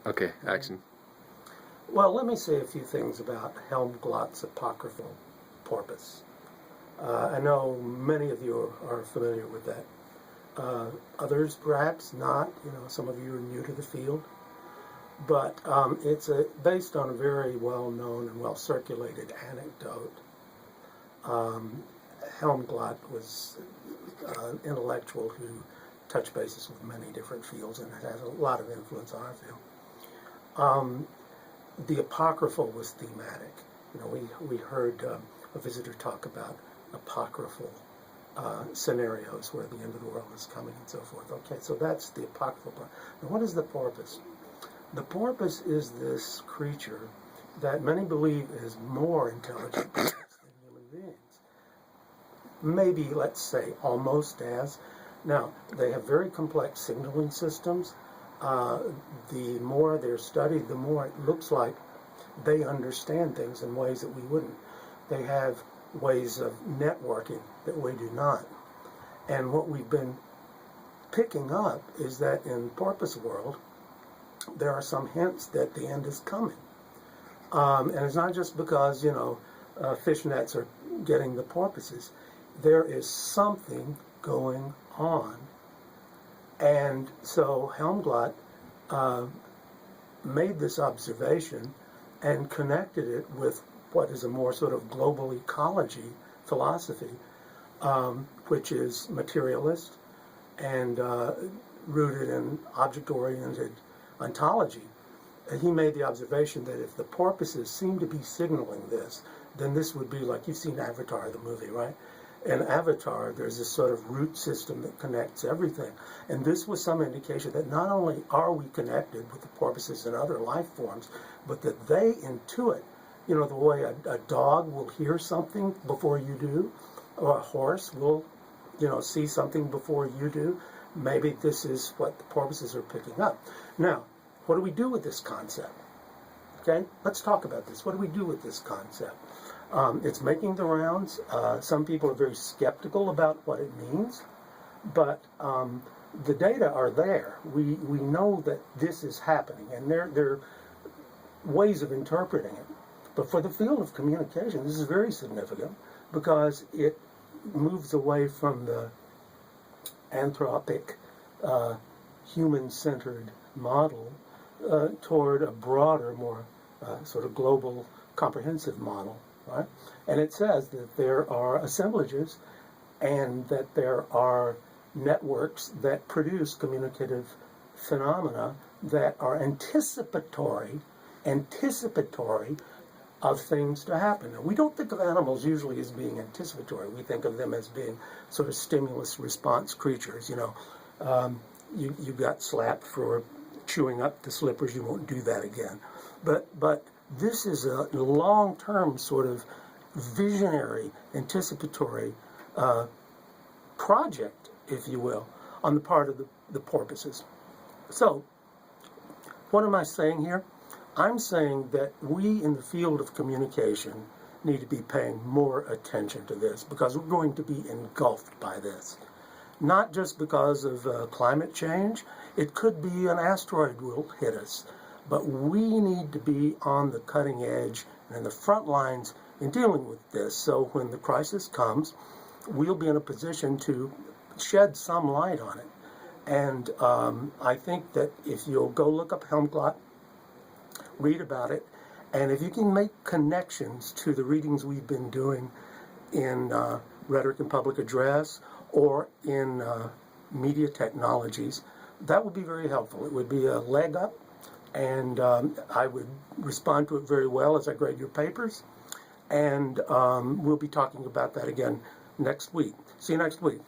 Okay, action. Well, let me say a few things about Helmglot's Apocryphal Porpoise. I know many of you are familiar with that. Others perhaps not. Some of you are new to the field. But it's based on a very well-known and well-circulated anecdote. Helmglot was an intellectual who touched bases with many different fields and has a lot of influence on our field. The apocryphal was thematic. We heard a visitor talk about apocryphal scenarios where the end of the world is coming and so forth. Okay, so that's the apocryphal part. Now, what is the porpoise? The porpoise is this creature that many believe is more intelligent than human beings. Maybe, let's say, almost as. Now, they have very complex signaling systems. The more they're studied, the more it looks like they understand things in ways that we wouldn't. They have ways of networking that we do not. And what we've been picking up is that in porpoise world, there are some hints that the end is coming. And it's not just because, fish nets are getting the porpoises. There is something going on. And so Helmglot made this observation and connected it with what is a more sort of global ecology philosophy, which is materialist and rooted in object-oriented ontology. He made the observation that if the porpoises seem to be signaling this, then this would be like, you've seen Avatar, the movie, right? In Avatar, there's this sort of root system that connects everything. And this was some indication that not only are we connected with the porpoises and other life forms, but that they intuit, the way a dog will hear something before you do, or a horse will, see something before you do. Maybe this is what the porpoises are picking up. Now, what do we do with this concept? Okay, let's talk about this. What do we do with this concept? It's making the rounds. Some people are very skeptical about what it means, but the data are there. We know that this is happening, and there are ways of interpreting it. But for the field of communication, this is very significant because it moves away from the anthropic, human-centered model toward a broader, more sort of global, comprehensive model, right? And it says that there are assemblages and that there are networks that produce communicative phenomena that are anticipatory of things to happen. Now, we don't think of animals usually as being anticipatory. We think of them as being sort of stimulus response creatures. You got slapped for chewing up the slippers, you won't do that again. But this is a long-term sort of visionary, anticipatory project, if you will, on the part of the porpoises. So, what am I saying here? I'm saying that we in the field of communication need to be paying more attention to this because we're going to be engulfed by this. Not just because of climate change. It could be an asteroid will hit us. But we need to be on the cutting edge and in the front lines in dealing with this. So when the crisis comes, we'll be in a position to shed some light on it. And I think that if you'll go look up Helmglot, read about it, and if you can make connections to the readings we've been doing in rhetoric and public address or in media technologies, that would be very helpful. It would be a leg up, and I would respond to it very well as I grade your papers, and we'll be talking about that again next week. See you next week.